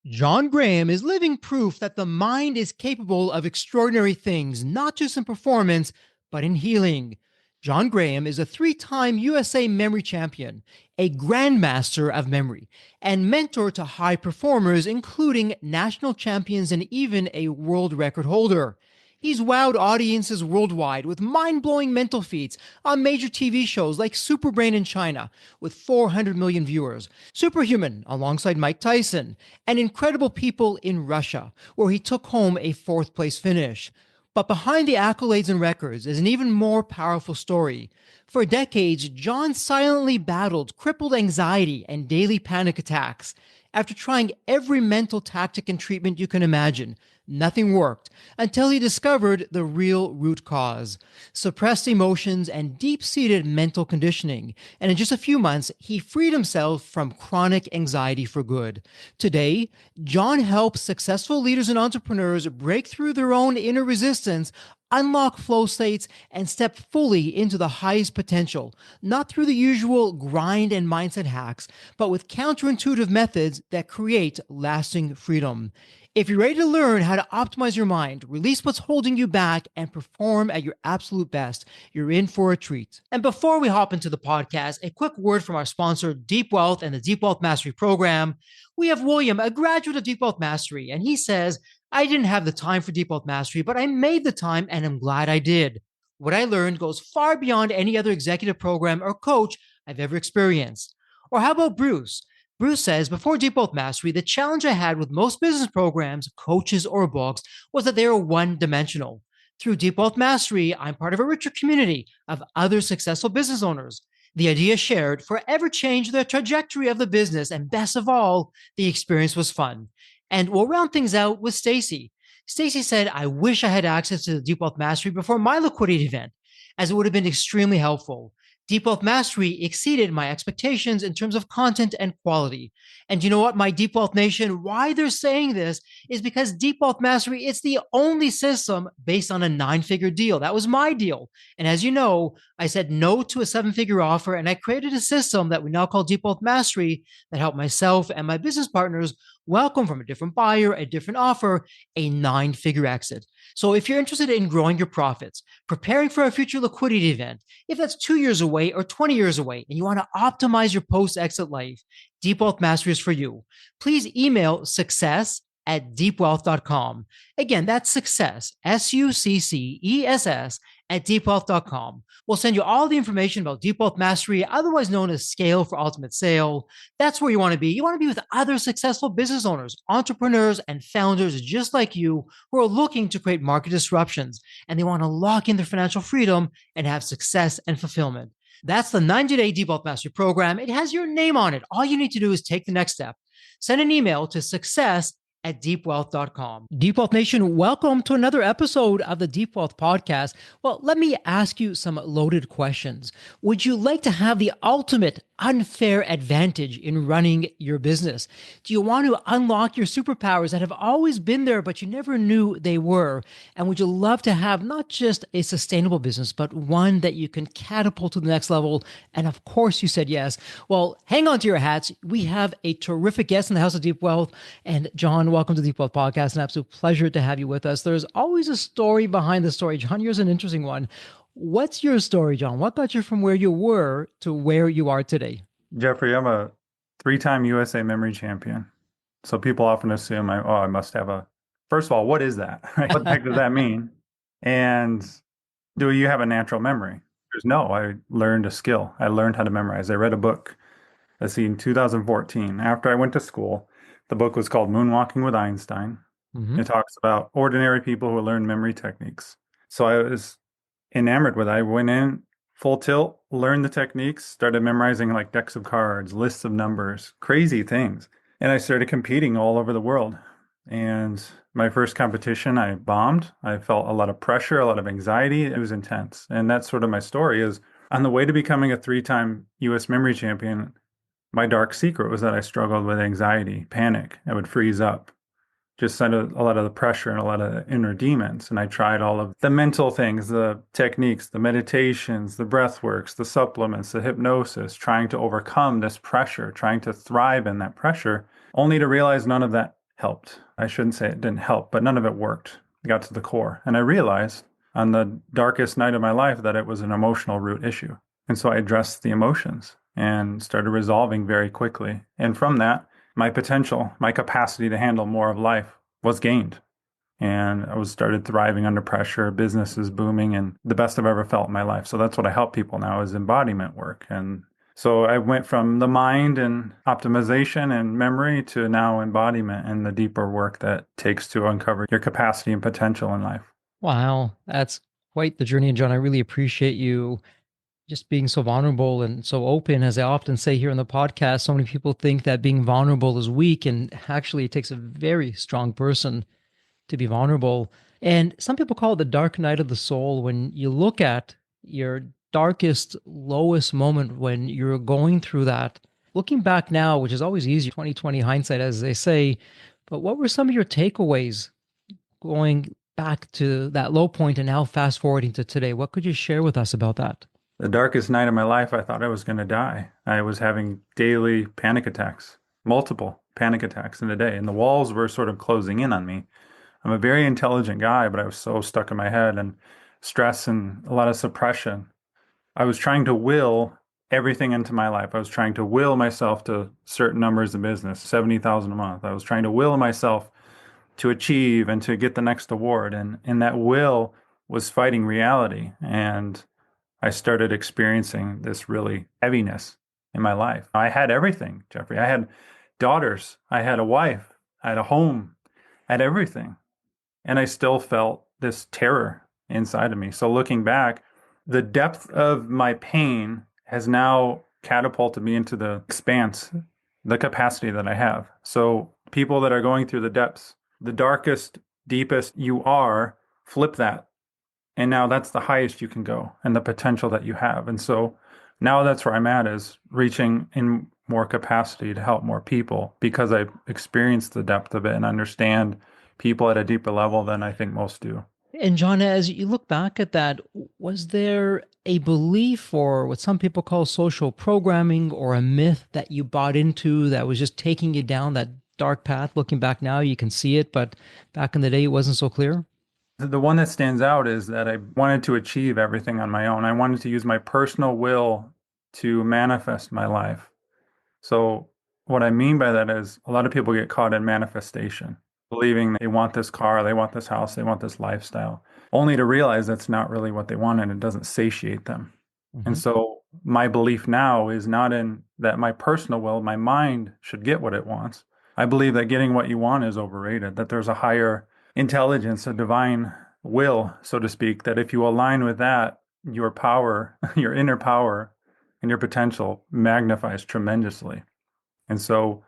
John Graham is living proof that the mind is capable of extraordinary things, not just in performance, but in healing. John Graham is a 3 time USA memory champion, a grandmaster of memory, and mentor to high performers, including national champions and even a world record holder. He's wowed audiences worldwide with mind blowing mental feats on major TV shows like Superbrain in China, with 400 million viewers, Superhuman alongside Mike Tyson, and Incredible People in Russia, where he took home a fourth place finish. But behind the accolades and records is an even more powerful story. For decades, John silently battled crippled anxiety and daily panic attacks. After trying every mental tactic and treatment you can imagine, nothing worked until he discovered the real root cause: suppressed emotions and deep seated mental conditioning. And in just a few months, he freed himself from chronic anxiety for good. Today, John helps successful leaders and entrepreneurs break through their own inner resistance, unlock flow states, and step fully into the highest potential, not through the usual grind and mindset hacks, but with counterintuitive methods that create lasting freedom. If you're ready to learn how to optimize your mind, release what's holding you back, and perform at your absolute best, you're in for a treat. And before we hop into the podcast, a quick word from our sponsor, Deep Wealth and the Deep Wealth Mastery Program. We have William, a graduate of Deep Wealth Mastery, and he says, I didn't have the time for Deep Wealth Mastery, but I made the time and I'm glad I did. What I learned goes far beyond any other executive program or coach I've ever experienced. Or how about Bruce? Bruce says, before Deep Wealth Mastery, the challenge I had with most business programs, coaches, or books was that they were one dimensional. Through Deep Wealth Mastery, I'm part of a richer community of other successful business owners. The idea shared forever changed the trajectory of the business, and best of all, the experience was fun. And we'll round things out with Stacy. Stacy said, I wish I had access to the Deep Wealth Mastery before my liquidity event, as it would have been extremely helpful. Deep Wealth Mastery exceeded my expectations in terms of content and quality. And you know what, my Deep Wealth Nation, why they're saying this is because Deep Wealth Mastery, it's the only system based on a 9-figure deal. That was my deal. And as you know, I said no to a 7-figure offer, and I created a system that we now call Deep Wealth Mastery that helped myself and my business partners welcome from a different buyer, a different offer, a 9-figure exit. So if you're interested in growing your profits, preparing for a future liquidity event, if that's 2 years away or 20 years away, and you want to optimize your post-exit life, Deep Wealth Mastery is for you. Please email success@deepwealth.com. Again, that's success, SUCCESS, at deepwealth.com. We'll send you all the information about Deep Wealth Mastery, otherwise known as Scale for Ultimate Sale. That's where you want to be. You want to be with other successful business owners, entrepreneurs, and founders just like you who are looking to create market disruptions, and they want to lock in their financial freedom and have success and fulfillment. That's the 90-day Deep Wealth Mastery Program. It has your name on it. All you need to do is take the next step. Send an email to success@deepwealth.com. Deep Wealth Nation, welcome to another episode of the Deep Wealth Podcast. Well, let me ask you some loaded questions. Would you like to have the ultimate unfair advantage in running your business? Do you want to unlock your superpowers that have always been there, but you never knew they were? And would you love to have not just a sustainable business, but one that you can catapult to the next level? And of course, you said yes. Well, hang on to your hats. We have a terrific guest in the House of Deep Wealth. And John, welcome to the Deep Wealth Podcast. An absolute pleasure to have you with us. There's always a story behind the story. John, yours is an interesting one. What's your story, John? What got you from where you were to where you are today? Jeffrey, I'm a 3-time USA memory champion. So people often assume I must have a, first of all, what is that? Right? What the heck does that mean? And do you have a natural memory? There's no, I learned a skill. I learned how to memorize. I read a book, let's see, in 2014, after I went to school. The book was called Moonwalking with Einstein. Mm-hmm. It talks about ordinary people who learn memory techniques. So I was enamored with it. I went in full tilt, learned the techniques, started memorizing like decks of cards, lists of numbers, crazy things. And I started competing all over the world. And my first competition, I bombed. I felt a lot of pressure, a lot of anxiety. It was intense. And that's sort of my story is on the way to becoming a 3-time US memory champion, my dark secret was that I struggled with anxiety, panic. I would freeze up. Just under a lot of the pressure and a lot of inner demons. And I tried all of the mental things, the techniques, the meditations, the breath works, the supplements, the hypnosis, trying to overcome this pressure, trying to thrive in that pressure, only to realize none of that helped. I shouldn't say it didn't help, but none of it worked. I got to the core. And I realized on the darkest night of my life that it was an emotional root issue. And so I addressed the emotions and started resolving very quickly. And from that, my potential, my capacity to handle more of life was gained. And I was started thriving under pressure, business is booming, and the best I've ever felt in my life. So that's what I help people now is embodiment work. And so I went from the mind and optimization and memory to now embodiment and the deeper work that takes to uncover your capacity and potential in life. Wow, that's quite the journey. And John, I really appreciate you just being so vulnerable and so open. As I often say here on the podcast, so many people think that being vulnerable is weak, and actually, it takes a very strong person to be vulnerable. And some people call it the dark night of the soul when you look at your darkest, lowest moment when you're going through that. Looking back now, which is always easy, 2020 hindsight, as they say, but what were some of your takeaways going back to that low point and now fast forwarding to today? What could you share with us about that? The darkest night of my life, I thought I was going to die. I was having daily panic attacks, multiple panic attacks in a day, and the walls were sort of closing in on me. I'm a very intelligent guy, but I was so stuck in my head and stress and a lot of suppression. I was trying to will everything into my life. I was trying to will myself to certain numbers in business, 70,000 a month. I was trying to will myself to achieve and to get the next award. And that will was fighting reality. And I started experiencing this really heaviness in my life. I had everything, Jeffrey. I had daughters. I had a wife. I had a home. I had everything. And I still felt this terror inside of me. So looking back, the depth of my pain has now catapulted me into the expanse, the capacity that I have. So people that are going through the depths, the darkest, deepest you are, flip that. And now that's the highest you can go and the potential that you have. And so now that's where I'm at is reaching in more capacity to help more people because I've experienced the depth of it and understand people at a deeper level than I think most do. And John, as you look back at that, was there a belief or what some people call social programming or a myth that you bought into that was just taking you down that dark path? Looking back now, you can see it, but back in the day, it wasn't so clear. The one that stands out is that I wanted to achieve everything on my own. I wanted to use my personal will to manifest my life. So, what I mean by that is a lot of people get caught in manifestation, believing they want this car, they want this house, they want this lifestyle, only to realize that's not really what they want and it doesn't satiate them. And Hmm. so, my belief now is not in that my personal will, my mind should get what it wants. I believe that getting what you want is overrated, that there's a higher intelligence, a divine will, so to speak, that if you align with that, your power, your inner power, and your potential magnifies tremendously. And so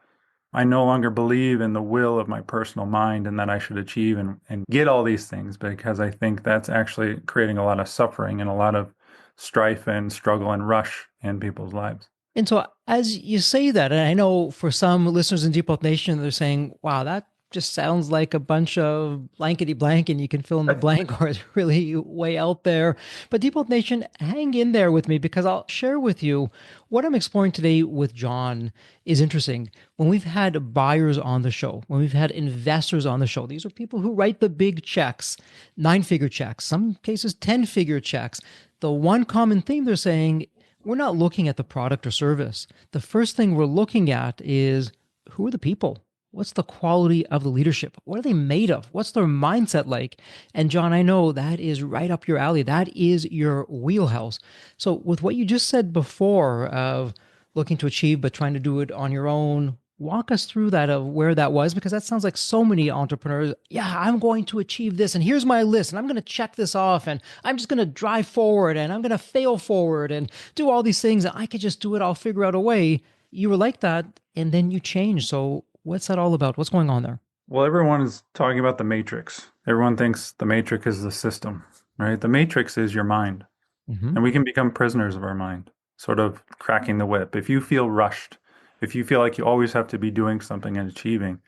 I no longer believe in the will of my personal mind and that I should achieve and get all these things because I think that's actually creating a lot of suffering and a lot of strife and struggle and rush in people's lives. And so, as you say that, and I know for some listeners in Deep Health Nation, they're saying, wow, that just sounds like a bunch of blankety blank, and you can fill in the blank, or it's really way out there. But Deep Health Nation, hang in there with me because I'll share with you what I'm exploring today with John is interesting. When we've had buyers on the show, when we've had investors on the show, these are people who write the big checks, 9-figure checks, some cases 10-figure checks. The one common theme they're saying, we're not looking at the product or service. The first thing we're looking at is who are the people? What's the quality of the leadership? What are they made of? What's their mindset like? And John, I know that is right up your alley. That is your wheelhouse. So, with what you just said before of looking to achieve, but trying to do it on your own, walk us through that of where that was, because that sounds like so many entrepreneurs. Yeah, I'm going to achieve this, and here's my list, and I'm going to check this off, and I'm just going to drive forward, and I'm going to fail forward, and do all these things. I could just do it. I'll figure out a way. You were like that, and then you changed. So, what's that all about? What's going on there? Well, everyone is talking about the matrix. Everyone thinks the matrix is the system, right? The matrix is your mind, Hmm. and we can become prisoners of our mind, sort of cracking the whip. If you feel rushed, if you feel like you always have to be doing something and achieving,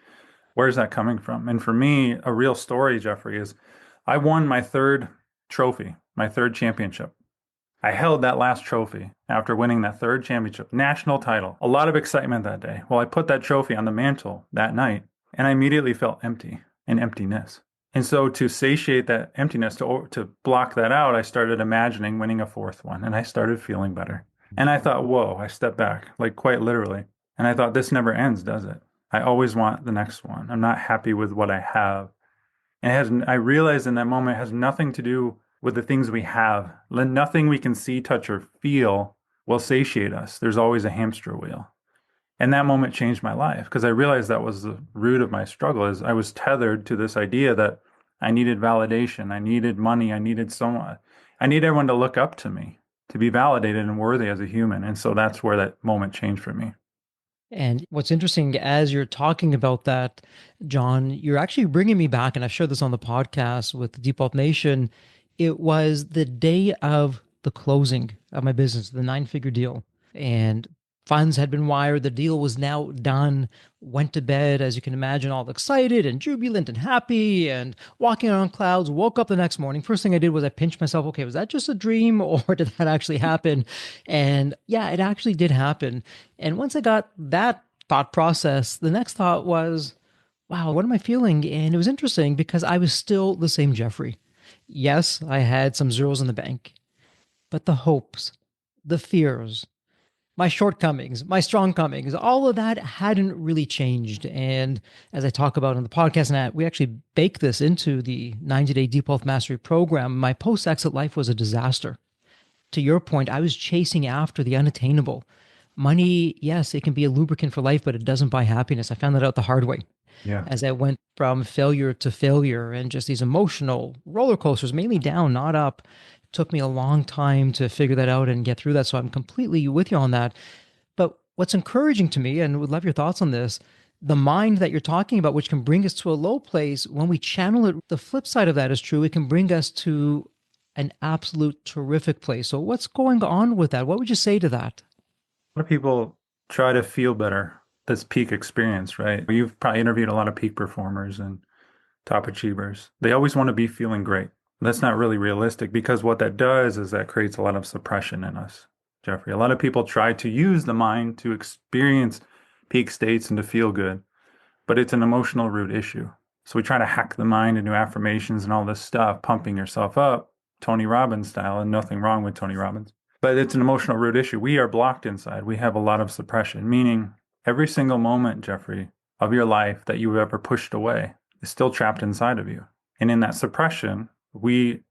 where's that coming from? And for me, a real story, Jeffrey, is I won my third trophy, my third championship. I held that last trophy after winning that third championship, national title. A lot of excitement that day. Well, I put that trophy on the mantle that night, and I immediately felt empty and emptiness. And so to satiate that emptiness, to block that out, I started imagining winning a fourth one, and I started feeling better. And I thought, whoa, I stepped back, like quite literally. And I thought, this never ends, does it? I always want the next one. I'm not happy with what I have. And I realized in that moment, it has nothing to do with the things we have. Nothing we can see, touch, or feel will satiate us. There's always a hamster wheel. And that moment changed my life because I realized that was the root of my struggle is I was tethered to this idea that I needed validation, I needed money, I needed someone, I need everyone to look up to me, to be validated and worthy as a human. And so that's where that moment changed for me. And what's interesting as you're talking about that, John, you're actually bringing me back, and I've shared this on the podcast with Deep Wealth Nation. It was the day of the closing of my business, the nine-figure deal. And funds had been wired. The deal was now done. Went to bed, as you can imagine, all excited and jubilant and happy and walking on clouds. Woke up the next morning. First thing I did was I pinched myself. Okay, was that just a dream or did that actually happen? And yeah, it actually did happen. And once I got that thought process, the next thought was, wow, what am I feeling? And it was interesting because I was still the same Jeffrey. Yes, I had some zeros in the bank, but the hopes, the fears, my shortcomings, my strong comings, all of that hadn't really changed. And as I talk about in the podcast, and we actually bake this into the 90-day Deep Wealth Mastery program, my post-exit life was a disaster. To your point, I was chasing after the unattainable. Money, yes, it can be a lubricant for life, but it doesn't buy happiness. I found that out the hard way Yeah. as I went from failure to failure and just these emotional roller coasters, mainly down, not up. It took me a long time to figure that out and get through that. So I'm completely with you on that. But what's encouraging to me, and would love your thoughts on this, the mind that you're talking about, which can bring us to a low place, when we channel it, the flip side of that is true. It can bring us to an absolute terrific place. So what's going on with that? What would you say to that? A lot of people try to feel better. This peak experience, right? You've probably interviewed a lot of peak performers and top achievers. They always want to be feeling great. That's not really realistic because what that does is that creates a lot of suppression in us, Jeffrey. A lot of people try to use the mind to experience peak states and to feel good, but it's an emotional root issue. So we try to hack the mind into affirmations and all this stuff, pumping yourself up, Tony Robbins style, and nothing wrong with Tony Robbins. But it's an emotional root issue. We are blocked inside. We have a lot of suppression, meaning every single moment, Jeffrey, of your life that you've ever pushed away is still trapped inside of you. And in that suppression, we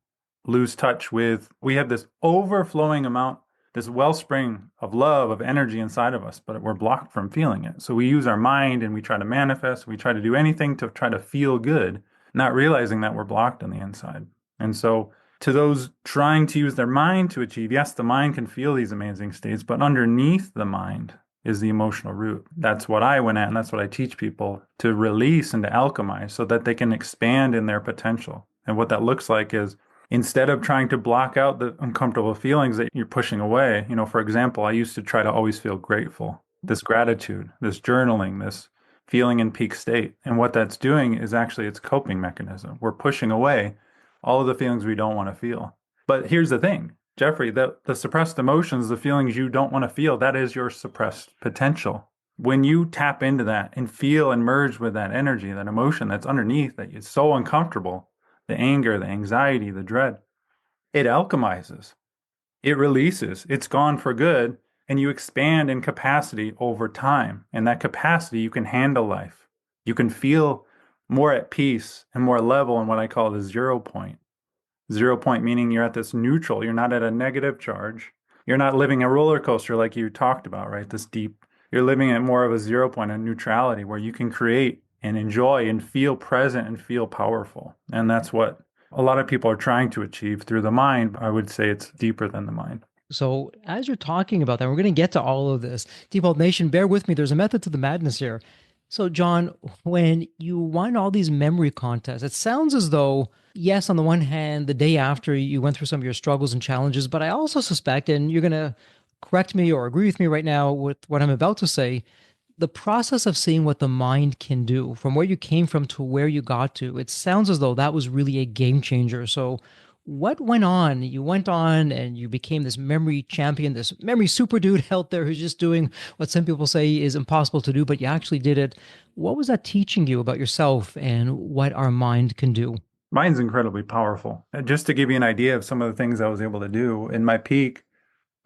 lose touch with, we have this overflowing amount, this wellspring of love, of energy inside of us, but we're blocked from feeling it. So we use our mind and we try to manifest, we try to do anything to try to feel good, not realizing that we're blocked on the inside. And so to those trying to use their mind to achieve, yes, the mind can feel these amazing states, but underneath the mind is the emotional root. That's what I went at, and that's what I teach people to release and to alchemize so that they can expand in their potential. And what that looks like is instead of trying to block out the uncomfortable feelings that you're pushing away, for example, I used to try to always feel grateful, this gratitude, this journaling, this feeling in peak state. And what that's doing is actually it's a coping mechanism. We're pushing away all of the feelings we don't want to feel. But here's the thing, Jeffrey, the suppressed emotions, the feelings you don't want to feel, that is your suppressed potential. When you tap into that and feel and merge with that energy, that emotion that's underneath that is so uncomfortable, the anger, the anxiety, the dread, it alchemizes, it releases, it's gone for good, and you expand in capacity over time. And that capacity, you can handle life. You can feel more at peace and more level in what I call the 0 point. 0 point meaning you're at this neutral, you're not at a negative charge. You're not living a roller coaster like you talked about, right? This deep, you're living at more of a 0 point, a neutrality where you can create and enjoy and feel present and feel powerful. And that's what a lot of people are trying to achieve through the mind. I would say it's deeper than the mind. So as you're talking about that, we're going to get to all of this. Deep Wealth Nation, bear with me. There's a method to the madness here. So John, when you won all these memory contests, it sounds as though, yes, on the one hand, the day after you went through some of your struggles and challenges, but I also suspect, and you're going to correct me or agree with me right now with what I'm about to say, the process of seeing what the mind can do from where you came from to where you got to, it sounds as though that was really a game changer. So what went on? You went on and you became this memory champion, this memory super dude out there who's just doing what some people say is impossible to do, but you actually did it. What was that teaching you about yourself and what our mind can do? Mine's incredibly powerful. And just to give you an idea of some of the things I was able to do, in my peak,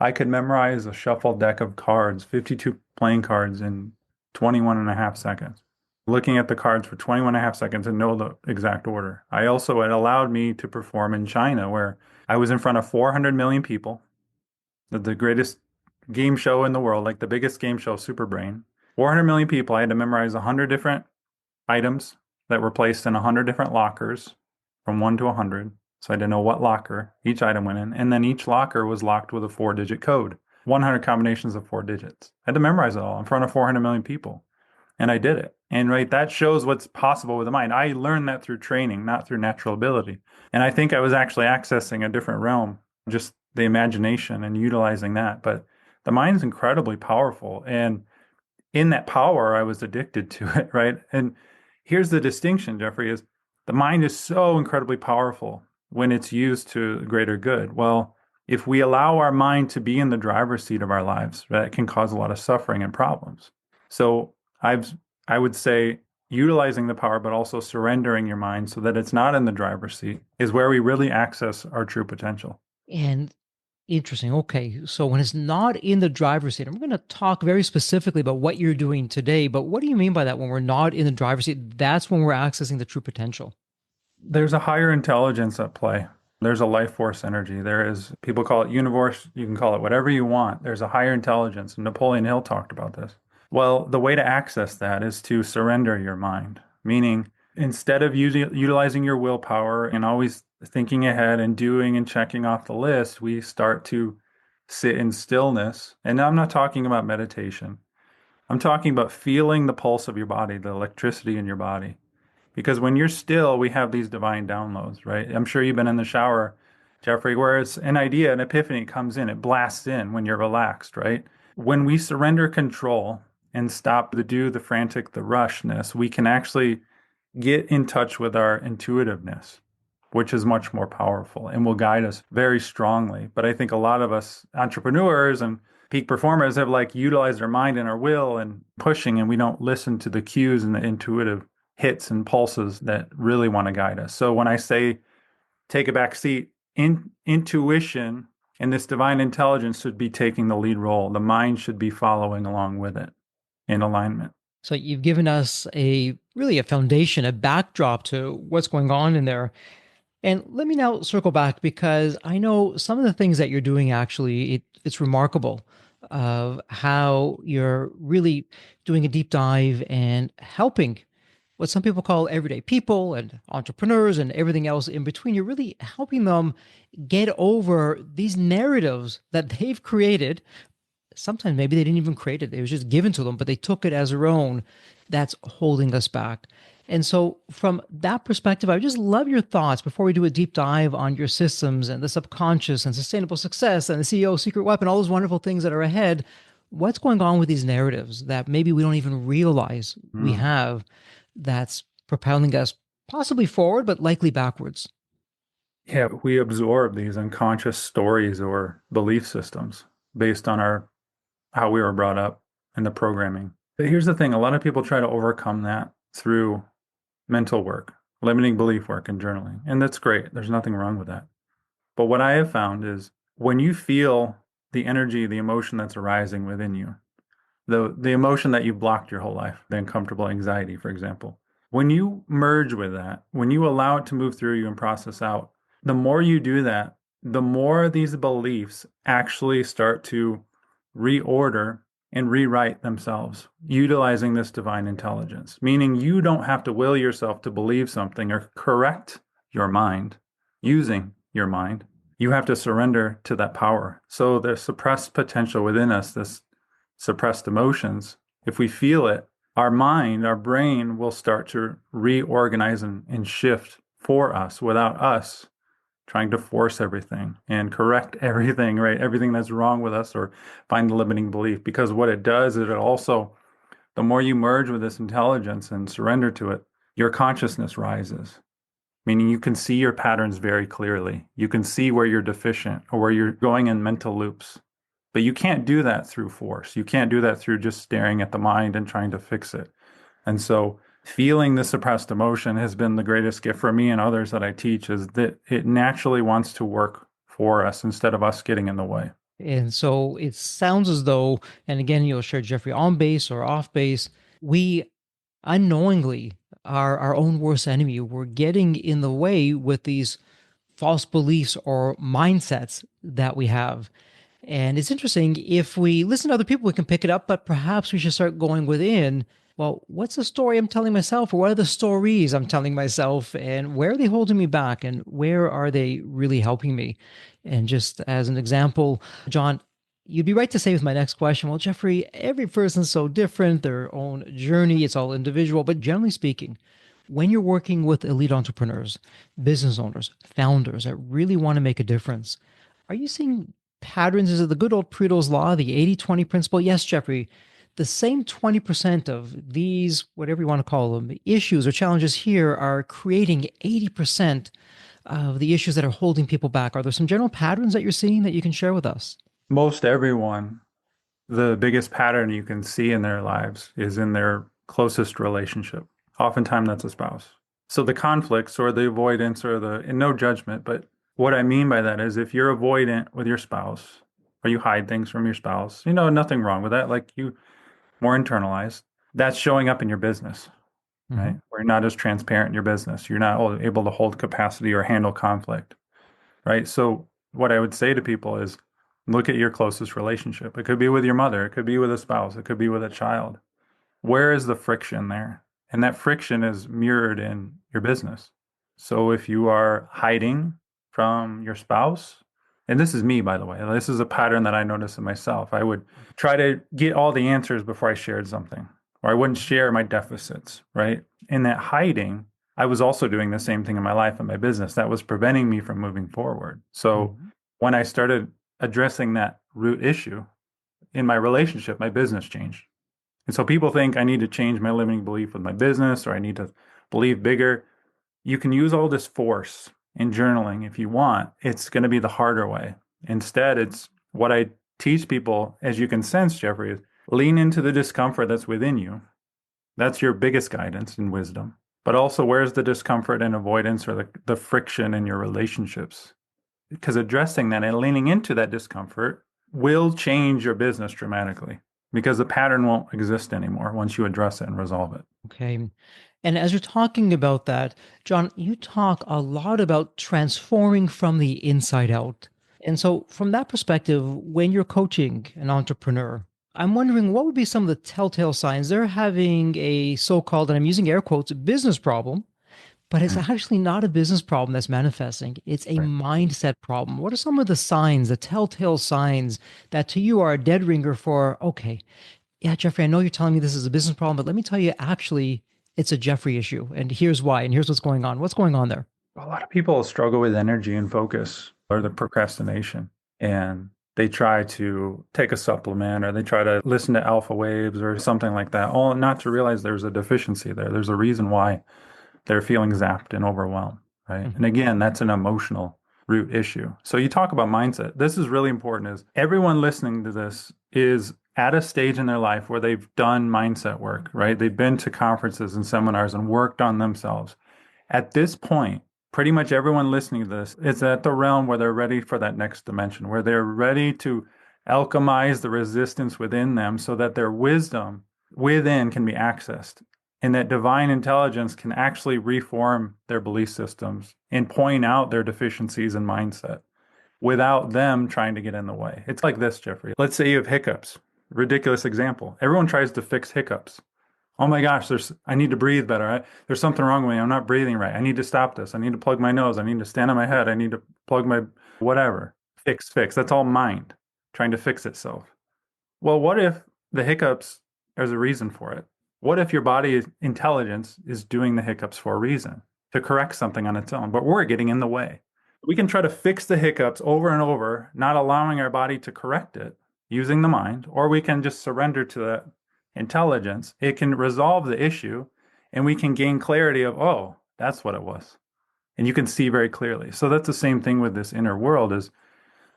I could memorize a shuffled deck of cards, 52 playing cards in 21 and a half seconds. Looking at the cards for 21 and a half seconds and know the exact order. I also, it allowed me to perform in China where I was in front of 400 million people, the greatest game show in the world, like the biggest game show, Super Brain. 400 million people. I had to memorize 100 different items that were placed in 100 different lockers from 1 to 100. So I had to know what locker each item went in. And then each locker was locked with a 4-digit code, 100 combinations of 4 digits. I had to memorize it all in front of 400 million people. And I did it. And right, that shows what's possible with the mind. I learned that through training, not through natural ability. And I think I was actually accessing a different realm, just the imagination and utilizing that. But the mind's incredibly powerful. And in that power, I was addicted to it, right? And here's the distinction, Jeffrey, is the mind is so incredibly powerful when it's used to greater good. Well, if we allow our mind to be in the driver's seat of our lives, that can cause a lot of suffering and problems. So I've I would say utilizing the power, but also surrendering your mind so that it's not in the driver's seat is where we really access our true potential. And interesting. Okay. So when it's not in the driver's seat, I'm going to talk very specifically about what you're doing today. But what do you mean by that? When we're not in the driver's seat, that's when we're accessing the true potential. There's a higher intelligence at play. There's a life force energy. There is, people call it universe. You can call it whatever you want. There's a higher intelligence. And Napoleon Hill talked about this. Well, the way to access that is to surrender your mind, meaning instead of utilizing your willpower and always thinking ahead and doing and checking off the list, we start to sit in stillness. And I'm not talking about meditation. I'm talking about feeling the pulse of your body, the electricity in your body. Because when you're still, we have these divine downloads, right? I'm sure you've been in the shower, Jeffrey, where it's an idea, an epiphany comes in, it blasts in when you're relaxed, right? When we surrender control and stop the frantic, the rushness, we can actually get in touch with our intuitiveness, which is much more powerful and will guide us very strongly. But I think a lot of us entrepreneurs and peak performers have like utilized our mind and our will and pushing, and we don't listen to the cues and the intuitive hits and pulses that really want to guide us. So when I say take a back seat, intuition and this divine intelligence should be taking the lead role. The mind should be following along with it in alignment. So you've given us a really a foundation, a backdrop to what's going on in there. And let me now circle back because I know some of the things that you're doing actually, it's remarkable of how you're really doing a deep dive and helping what some people call everyday people and entrepreneurs and everything else in between. You're really helping them get over these narratives that they've created. Sometimes maybe they didn't even create it, it was just given to them, but they took it as their own. That's holding us back. And so, from that perspective, I would just love your thoughts before we do a deep dive on your systems and the subconscious and sustainable success and the CEO secret weapon, all those wonderful things that are ahead. What's going on with these narratives that maybe we don't even realize we Mm. have that's propelling us possibly forward, but likely backwards? Yeah, we absorb these unconscious stories or belief systems based on our how we were brought up and the programming. But here's the thing, a lot of people try to overcome that through mental work, limiting belief work and journaling. And that's great. There's nothing wrong with that. But what I have found is when you feel the energy, the emotion that's arising within you, the emotion that you've blocked your whole life, the uncomfortable anxiety, for example, when you merge with that, when you allow it to move through you and process out, the more you do that, the more these beliefs actually start to reorder and rewrite themselves, utilizing this divine intelligence, meaning you don't have to will yourself to believe something or correct your mind using your mind. You have to surrender to that power. So the suppressed potential within us, this suppressed emotions, if we feel it, our mind, our brain will start to reorganize and shift for us without us trying to force everything and correct everything, right? Everything that's wrong with us or find the limiting belief. Because what it does is it also, the more you merge with this intelligence and surrender to it, your consciousness rises. meaning you can see your patterns very clearly. You can see where you're deficient or where you're going in mental loops. But you can't do that through force. You can't do that through just staring at the mind and trying to fix it. And so feeling the suppressed emotion has been the greatest gift for me and others that I teach, is that it naturally wants to work for us instead of us getting in the way. And so it sounds as though, and again, you'll share Jeffrey on base or off base, we unknowingly are our own worst enemy. We're getting in the way with these false beliefs or mindsets that we have. And it's interesting, if we listen to other people, we can pick it up, but perhaps we should start going within. Well, what's the story I'm telling myself, or what are the stories I'm telling myself, and where are they holding me back, and where are they really helping me? And just as an example, John, you'd be right to say with my next question, well, Jeffrey, every person's so different, their own journey, it's all individual. But generally speaking, when you're working with elite entrepreneurs, business owners, founders that really want to make a difference, are you seeing patterns? Is it the good old Pareto's law, the 80-20 principle? Yes, Jeffrey. The same 20% of these, whatever you want to call them, issues or challenges here are creating 80% of the issues that are holding people back. Are there some general patterns that you're seeing that you can share with us? Most everyone, the biggest pattern you can see in their lives is in their closest relationship. Oftentimes that's a spouse. So the conflicts or the avoidance or and no judgment, but what I mean by that is if you're avoidant with your spouse or you hide things from your spouse, nothing wrong with that. Like you more internalized, that's showing up in your business, Mm-hmm. right? Where you're not as transparent in your business. You're not able to hold capacity or handle conflict, right? So what I would say to people is look at your closest relationship. It could be with your mother, it could be with a spouse, it could be with a child. Where is the friction there? And that friction is mirrored in your business. So if you are hiding from your spouse, and this is me, by the way, this is a pattern that I notice in myself. I would try to get all the answers before I shared something, or I wouldn't share my deficits, right? In that hiding, I was also doing the same thing in my life and my business that was preventing me from moving forward. So Mm-hmm. when I started addressing that root issue in my relationship, my business changed. And so people think I need to change my limiting belief with my business or I need to believe bigger. You can use all this force in journaling if you want. It's going to be the harder way. Instead, it's what I teach people, as you can sense, Jeffrey, is lean into the discomfort that's within you. That's your biggest guidance and wisdom. But also, where's the discomfort and avoidance or the friction in your relationships? Because addressing that and leaning into that discomfort will change your business dramatically because the pattern won't exist anymore once you address it and resolve it. Okay. And as you're talking about that, John, you talk a lot about transforming from the inside out. And so, from that perspective, when you're coaching an entrepreneur, I'm wondering what would be some of the telltale signs they're having a so called, and I'm using air quotes, business problem, but it's Mm, actually not a business problem that's manifesting. It's a right. mindset problem. What are some of the signs, the telltale signs that to you are a dead ringer for, okay, yeah, Jeffrey, I know you're telling me this is a business problem, but let me tell you, actually, it's a Jeffrey issue. And here's why. And here's what's going on. What's going on there? A lot of people struggle with energy and focus or the procrastination, and they try to take a supplement or they try to listen to alpha waves or something like that, all not to realize there's a deficiency there. There's a reason why they're feeling zapped and overwhelmed, right? And Hmm. again, that's an emotional root issue. So you talk about mindset. This is really important is everyone listening to this is at a stage in their life where they've done mindset work, right? They've been to conferences and seminars and worked on themselves. At this point, pretty much everyone listening to this is at the realm where they're ready for that next dimension, where they're ready to alchemize the resistance within them so that their wisdom within can be accessed and that divine intelligence can actually reform their belief systems and point out their deficiencies in mindset without them trying to get in the way. It's like this, Jeffrey. Let's say you have hiccups. Ridiculous example. Everyone tries to fix hiccups. Oh my gosh, I need to breathe better. There's something wrong with me. I'm not breathing right. I need to stop this. I need to plug my nose. I need to stand on my head. I need to plug my whatever. Fix. That's all mind trying to fix itself. Well, what if the hiccups, there's a reason for it? What if your body intelligence is doing the hiccups for a reason to correct something on its own, but we're getting in the way? We can try to fix the hiccups over and over, not allowing our body to correct it using the mind, or we can just surrender to that intelligence. It can resolve the issue and we can gain clarity of, oh, that's what it was. and you can see very clearly. So that's the same thing with this inner world is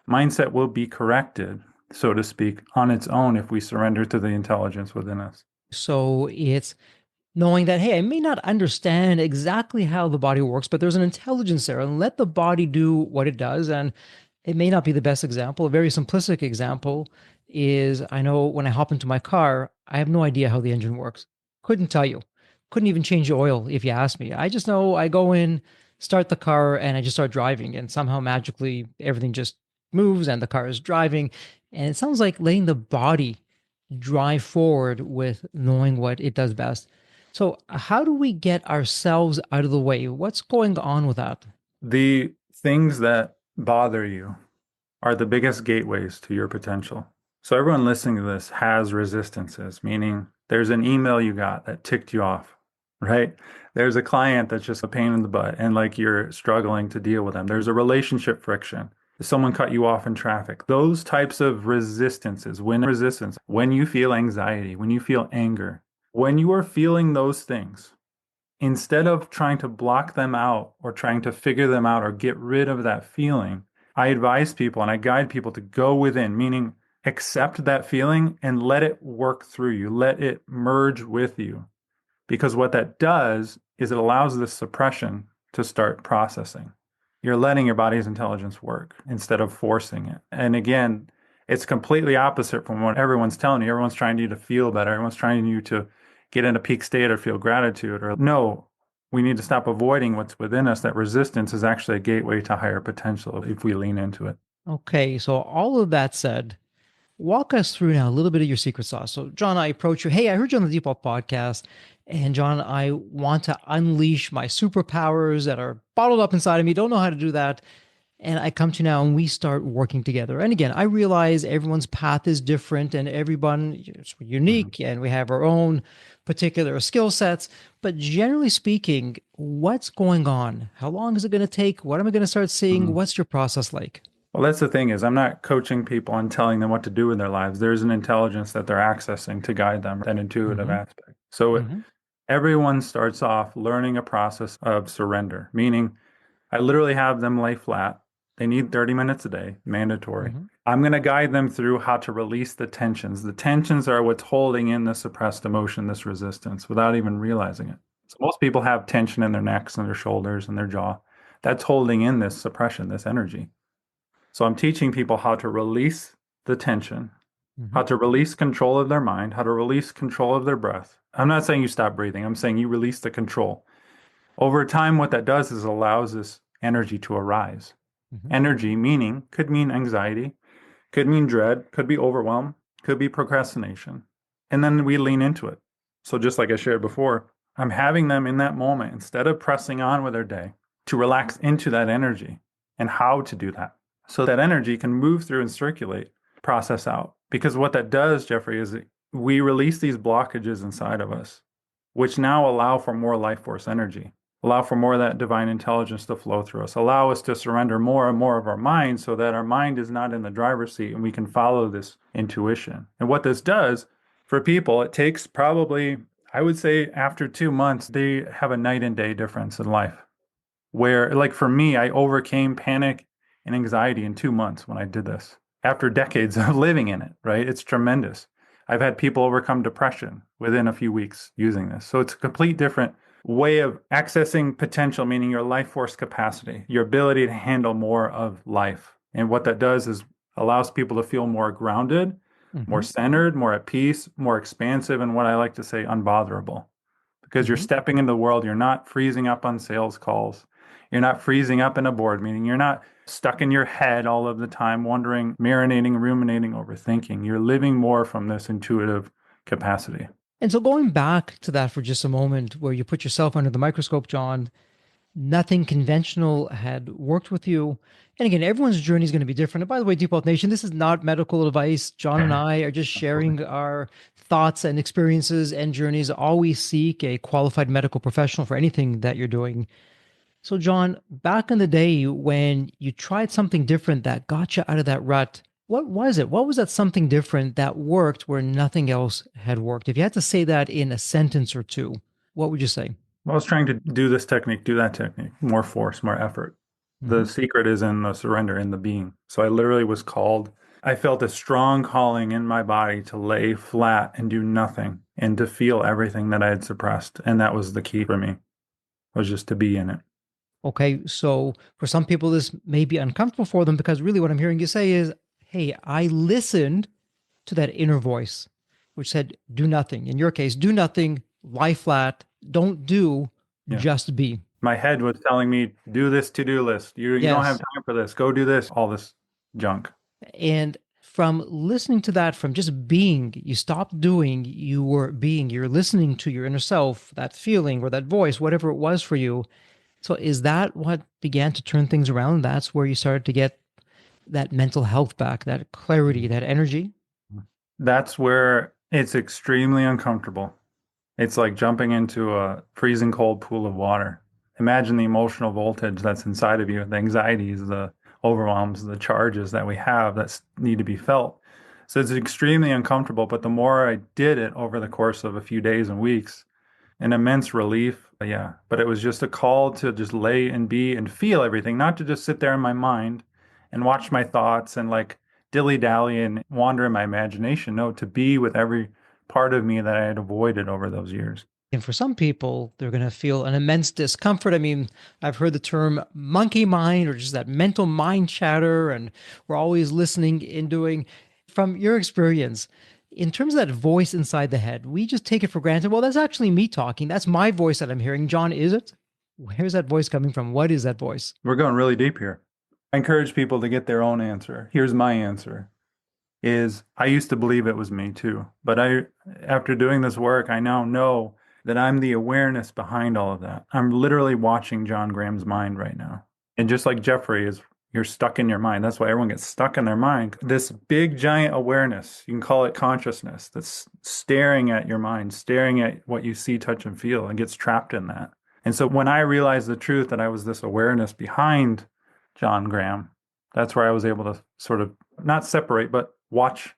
mindset will be corrected, so to speak, on its own if we surrender to the intelligence within us. So it's knowing that, hey, I may not understand exactly how the body works, but there's an intelligence there, and let the body do what it does. And it may not be the best example. A very simplistic example is, I know when I hop into my car, I have no idea how the engine works. Couldn't tell you. Couldn't even change the oil if you asked me. I just know I go in, start the car, and I just start driving. And somehow magically everything just moves and the car is driving. And it sounds like letting the body drive forward with knowing what it does best. So, how do we get ourselves out of the way? What's going on with that? The things that bother you are the biggest gateways to your potential. So everyone listening to this has resistances, meaning there's an email you got that ticked you off, right? There's a client that's just a pain in the butt and like you're struggling to deal with them. There's a relationship friction. Someone cut you off in traffic. Those types of resistances, when you feel anxiety, when you feel anger, when you are feeling those things, instead of trying to block them out or trying to figure them out or get rid of that feeling, I advise people and I guide people to go within, meaning accept that feeling and let it work through you, let it merge with you. Because what that does is it allows this suppression to start processing. You're letting your body's intelligence work instead of forcing it. And again, it's completely opposite from what everyone's telling you. Everyone's trying you to feel better. Everyone's trying you to get in a peak state or feel gratitude. Or no, we need to stop avoiding what's within us. That resistance is actually a gateway to higher potential if we lean into it. Okay, so all of that said, walk us through now a little bit of your secret sauce. So, John, I approach you. Hey, I heard you on the Default podcast. And, John, I want to unleash my superpowers that are bottled up inside of me. Don't know how to do that. And I come to you now and we start working together. And again, I realize everyone's path is different and everyone is Mhm. unique and we have our own particular skill sets. But generally speaking, what's going on? How long is it going to take? What am I going to start seeing? Mhm. What's your process like? Well, that's the thing is I'm not coaching people and telling them what to do in their lives. There's an intelligence that they're accessing to guide them, an intuitive Hmm. aspect. So Hmm. everyone starts off learning a process of surrender, meaning I literally have them lay flat. They need 30 minutes a day, mandatory. Hmm. I'm going to guide them through how to release the tensions. The tensions are what's holding in the suppressed emotion, this resistance, without even realizing it. So most people have tension in their necks and their shoulders and their jaw. That's holding in this suppression, this energy. So I'm teaching people how to release the tension, Hmm. how to release control of their mind, how to release control of their breath. I'm not saying you stop breathing. I'm saying you release the control. Over time, what that does is allows this energy to arise. Hmm. Energy meaning could mean anxiety, could mean dread, could be overwhelm, could be procrastination. And then we lean into it. So just like I shared before, I'm having them in that moment instead of pressing on with their day to relax into that energy and how to do that. So that energy can move through and circulate, process out. Because what that does, Jeffrey, is we release these blockages inside of us, which now allow for more life force energy, allow for more of that divine intelligence to flow through us, allow us to surrender more and more of our mind so that our mind is not in the driver's seat and we can follow this intuition. And what this does for people, it takes probably, I would say, after 2 months, they have a night and day difference in life. Where, like for me, I overcame panic and anxiety in 2 months when I did this after decades of living in it, right? It's tremendous. I've had people overcome depression within a few weeks using this. So it's a complete different way of accessing potential, meaning your life force capacity, your ability to handle more of life. And what that does is allows people to feel more grounded, more Hmm. centered, more at peace, more expansive, and what I like to say, unbotherable. Because you're Hmm. stepping into the world, you're not freezing up on sales calls. You're not freezing up in a board meeting. You're not stuck in your head all of the time, wondering, marinating, ruminating, overthinking. You're living more from this intuitive capacity. And so, going back to that for just a moment, where you put yourself under the microscope, John, nothing conventional had worked with you. And again, everyone's journey is going to be different. And by the way, Default Nation, this is not medical advice. John and I are just Absolutely. sharing our thoughts and experiences and journeys. Always seek a qualified medical professional for anything that you're doing. So, John, back in the day when you tried something different that got you out of that rut, what was it? What was that something different that worked where nothing else had worked? If you had to say that in a sentence or two, what would you say? I was trying to do this technique, do that technique, more force, more effort. The Mhm. secret is in the surrender, in the being. So I literally was called. I felt a strong calling in my body to lay flat and do nothing and to feel everything that I had suppressed. And that was the key for me, was just to be in it. Okay, so for some people, this may be uncomfortable for them because really what I'm hearing you say is, hey, I listened to that inner voice, which said, do nothing. In your case, do nothing, lie flat, don't do, Yeah. just be. My head was telling me, do this to-do list. You don't have Yes. time for this. Go do this, all this junk. And from listening to that, from just being, you stopped doing, you were being, you're listening to your inner self, that feeling or that voice, whatever it was for you. So is that what began to turn things around? That's where you started to get that mental health back, that clarity, that energy? That's where it's extremely uncomfortable. It's like jumping into a freezing cold pool of water. Imagine the emotional voltage that's inside of you, the anxieties, the overwhelms, the charges that we have that need to be felt. So it's extremely uncomfortable. But the more I did it over the course of a few days and weeks, an immense relief. Yeah. But it was just a call to just lay and be and feel everything, not to just sit there in my mind and watch my thoughts and like dilly-dally and wander in my imagination. No, to be with every part of me that I had avoided over those years. And for some people, they're going to feel an immense discomfort. I mean, I've heard the term monkey mind or just that mental mind chatter, and we're always listening and doing. From your experience, in terms of that voice inside the head, we just take it for granted. Well, that's actually me talking. That's my voice that I'm hearing. John, is it? Where's that voice coming from? What is that voice? We're going really deep here. I encourage people to get their own answer. Here's my answer is I used to believe it was me too. But after doing this work, I now know that I'm the awareness behind all of that. I'm literally watching John Graham's mind right now. And just like Jeffrey is, you're stuck in your mind. That's why everyone gets stuck in their mind. This big giant awareness, you can call it consciousness, that's staring at your mind, staring at what you see, touch, and feel, and gets trapped in that. And so when I realized the truth that I was this awareness behind John Graham, that's where I was able to sort of not separate, but watch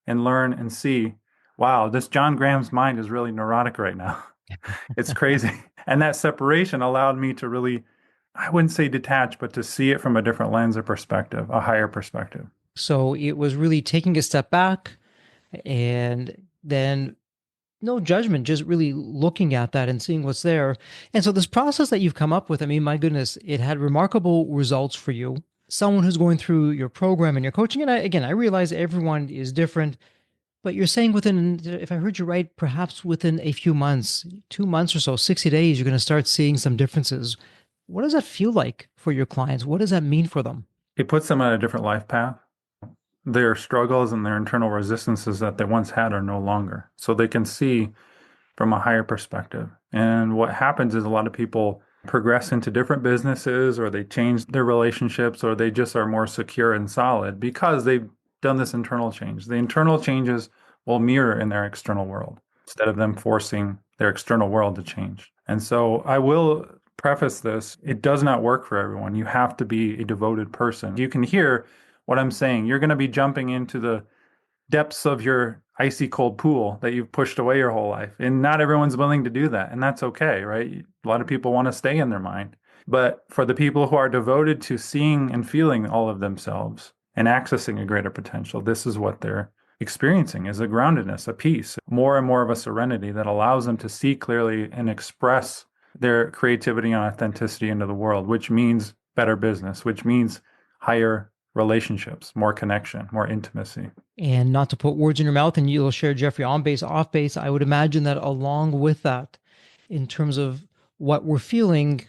and learn and see, wow, this John Graham's mind is really neurotic right now. It's crazy. And that separation allowed me to really, I wouldn't say detach, but to see it from a different lens or perspective, a higher perspective. So it was really taking a step back and then no judgment, just really looking at that and seeing what's there. And so this process that you've come up with, I mean, my goodness, it had remarkable results for you. Someone who's going through your program and your coaching, and again, I realize everyone is different, but you're saying within, if I heard you right, perhaps within a few months, 2 months or so, 60 days, you're going to start seeing some differences. What does that feel like for your clients? What does that mean for them? It puts them on a different life path. Their struggles and their internal resistances that they once had are no longer. So they can see from a higher perspective. And what happens is a lot of people progress into different businesses or they change their relationships or they just are more secure and solid because they've done this internal change. The internal changes will mirror in their external world instead of them forcing their external world to change. And so I will preface this, it does not work for everyone. You have to be a devoted person. You can hear what I'm saying. You're going to be jumping into the depths of your icy cold pool that you've pushed away your whole life. And not everyone's willing to do that. And that's okay, right? A lot of people want to stay in their mind. But for the people who are devoted to seeing and feeling all of themselves and accessing a greater potential, this is what they're experiencing is a groundedness, a peace, more and more of a serenity that allows them to see clearly and express their creativity and authenticity into the world, which means better business, which means higher relationships, more connection, more intimacy. And not to put words in your mouth, and you'll share Jeffrey on base, off base, I would imagine that along with that, in terms of what we're feeling,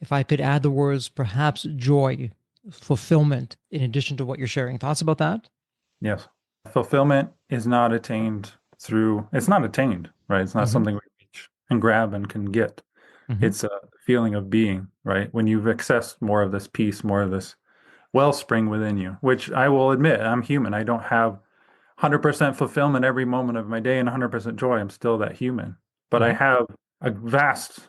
if I could add the words, perhaps joy, fulfillment, in addition to what you're sharing. Thoughts about that? Yes. Fulfillment is not attained through, it's not attained, right? It's not Hmm. something we reach and grab and can get. Hmm. It's a feeling of being, right? When you've accessed more of this peace, more of this wellspring within you, which I will admit, I'm human. I don't have 100% fulfillment every moment of my day and 100% joy. I'm still that human. But I Hmm. have a vast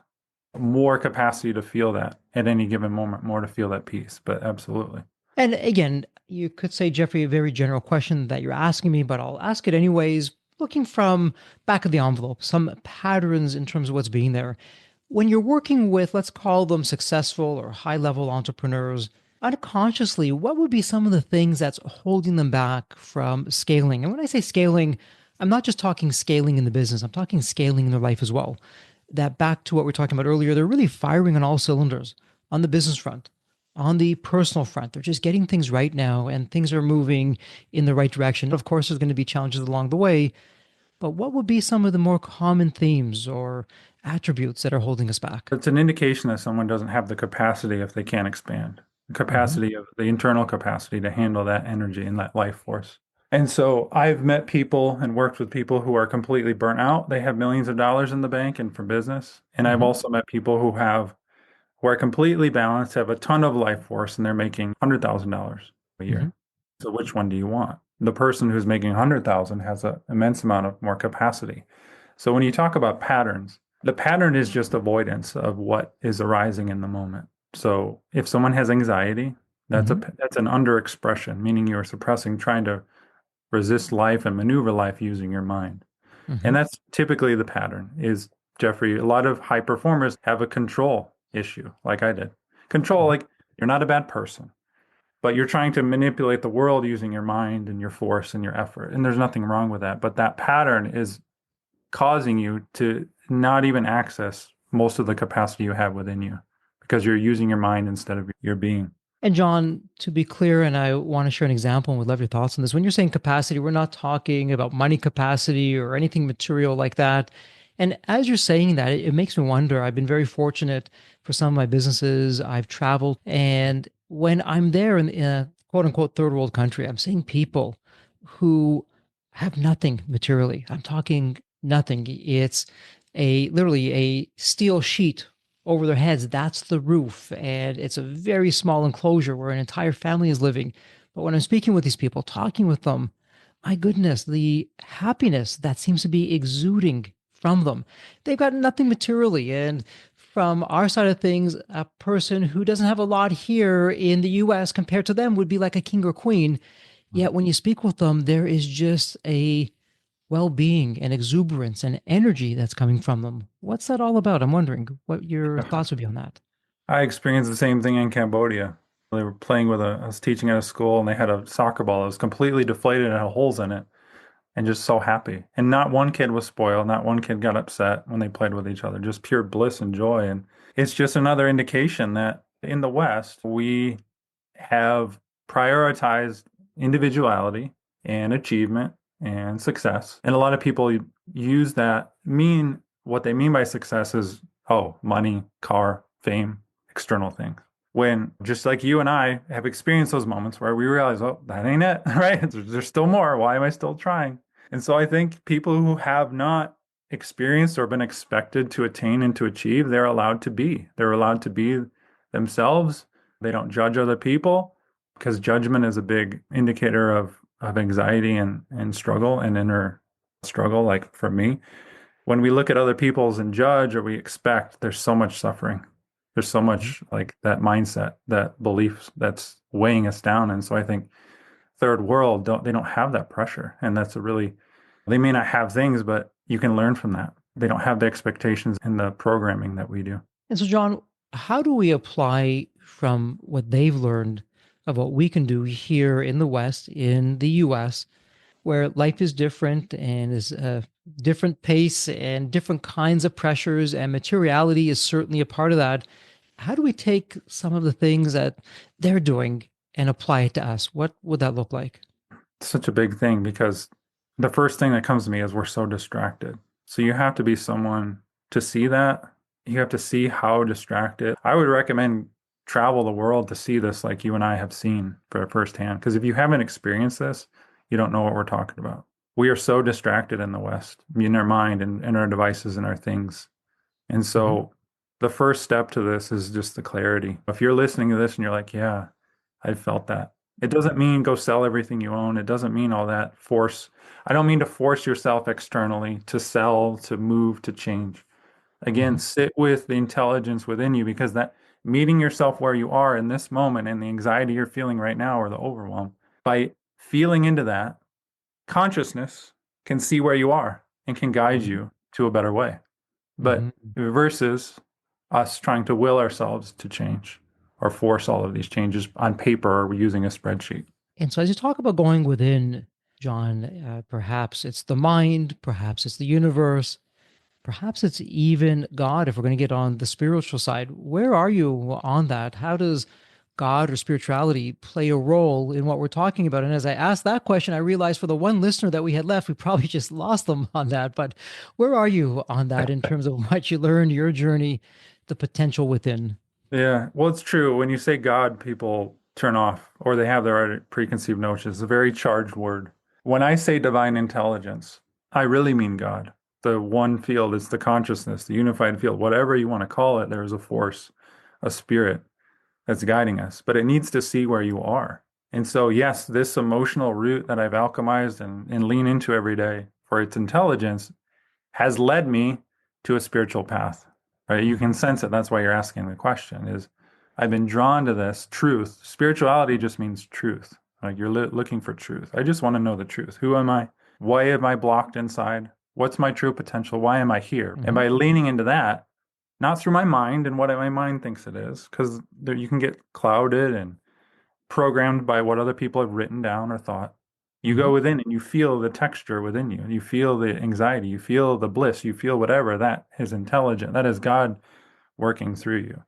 more capacity to feel that at any given moment, more to feel that peace. But absolutely. And again, you could say, Jeffrey, a very general question that you're asking me, but I'll ask it anyways, looking from back of the envelope, some patterns in terms of what's being there. When you're working with, let's call them successful or high level entrepreneurs, unconsciously, what would be some of the things that's holding them back from scaling? And when I say scaling, I'm not just talking scaling in the business, I'm talking scaling in their life as well. That back to what we were talking about earlier, they're really firing on all cylinders on the business front, on the personal front. They're just getting things right now and things are moving in the right direction. Of course, there's going to be challenges along the way, but what would be some of the more common themes or attributes that are holding us back? It's an indication that someone doesn't have the capacity if they can't expand, the Hmm. capacity of the internal capacity to handle that energy and that life force. And so I've met people and worked with people who are completely burnt out. They have millions of dollars in the bank and for business. And I've Hmm. also met people who are completely balanced, have a ton of life force, and they're making $100,000 a Hmm. year. So which one do you want? The person who's making 100,000 has an immense amount of more capacity. So when you talk about patterns, the pattern is just avoidance of what is arising in the moment. So if someone has anxiety, Hmm. that's an underexpression, meaning you are suppressing, trying to resist life and maneuver life using your mind. Hmm. And that's typically the pattern is Jeffrey, a lot of high performers have a control issue, like I did. Control, Hmm. like you're not a bad person, but you're trying to manipulate the world using your mind and your force and your effort. And there's nothing wrong with that. But that pattern is causing you to not even access most of the capacity you have within you because you're using your mind instead of your being. And John, to be clear, and I want to share an example and would love your thoughts on this. When you're saying capacity, we're not talking about money capacity or anything material like that. And as you're saying that, it makes me wonder. I've been very fortunate for some of my businesses. I've traveled, and when I'm there in a quote unquote third world country, I'm seeing people who have nothing materially. I'm talking nothing. It's a literally a steel sheet over their heads. That's the roof. And it's a very small enclosure where an entire family is living. But when I'm speaking with these people, talking with them, my goodness, the happiness that seems to be exuding from them. They've got nothing materially. And from our side of things, a person who doesn't have a lot here in the US compared to them would be like a king or queen. Yet when you speak with them, there is just a well being and exuberance and energy that's coming from them. What's that all about? I'm wondering what your thoughts would be on that. I experienced the same thing in Cambodia. They were playing with I was teaching at a school and they had a soccer ball that was completely deflated and had holes in it and just so happy. And not one kid was spoiled. Not one kid got upset when they played with each other. Just pure bliss and joy. And it's just another indication that in the West, we have prioritized individuality and achievement and success. And a lot of people use that, mean what they mean by success is, oh, money, car, fame, external things. When just like you and I have experienced those moments where we realize, oh, that ain't it, right? There's still more. Why am I still trying? And so I think people who have not experienced or been expected to attain and to achieve, they're allowed to be. They're allowed to be themselves. They don't judge other people because judgment is a big indicator of anxiety and struggle and inner struggle. Like for me, when we look at other people's and judge or we expect, there's so much suffering. There's so Mhm. much like that mindset, that belief that's weighing us down. And so I think third world they don't have that pressure. And that's a really they may not have things, but you can learn from that. They don't have the expectations and the programming that we do. And so, John, how do we apply from what they've learned of what we can do here in the West, in the US, where life is different and is a different pace and different kinds of pressures, and materiality is certainly a part of that? How do we take some of the things that they're doing and apply it to us? What would that look like? It's such a big thing because the first thing that comes to me is we're so distracted. So you have to be someone to see that. You have to see how distracted. I would recommend travel the world to see this like you and I have seen for firsthand. Because if you haven't experienced this, you don't know what we're talking about. We are so distracted in the West, in our mind and our devices and our things. And Hmm. so the first step to this is just the clarity. If you're listening to this and you're like, yeah, I felt that. It doesn't mean go sell everything you own. It doesn't mean all that force. I don't mean to force yourself externally to sell, to move, to change. Again, Hmm. sit with the intelligence within you because that meeting yourself where you are in this moment and the anxiety you're feeling right now or the overwhelm, by feeling into that, consciousness can see where you are and can guide Hmm. you to a better way. But Hmm. versus us trying to will ourselves to change or force all of these changes on paper or using a spreadsheet. And so, as you talk about going within, John, perhaps it's the mind, perhaps it's the universe, perhaps it's even God, if we're going to get on the spiritual side. Where are you on that? How does God or spirituality play a role in what we're talking about? And as I asked that question, I realized for the one listener that we had left, we probably just lost them on that. But where are you on that in terms of what you learned, your journey, the potential within? Yeah, well, it's true. When you say God, people turn off or they have their preconceived notions. It's a very charged word. When I say divine intelligence, I really mean God. The one field is the consciousness, the unified field, whatever you want to call it. There is a force, a spirit that's guiding us, but it needs to see where you are. And so, yes, this emotional root that I've alchemized and lean into every day for its intelligence has led me to a spiritual path. Right? You can sense it. That's why you're asking the question is I've been drawn to this truth. Spirituality just means truth. Like you're looking for truth. I just want to know the truth. Who am I? Why am I blocked inside? What's my true potential? Why am I here? And Mm-hmm. by leaning into that, not through my mind and what my mind thinks it is, because you can get clouded and programmed by what other people have written down or thought. You Mm-hmm. go within and you feel the texture within you. You feel the anxiety. You feel the bliss. You feel whatever. That is intelligent. That is God working through you.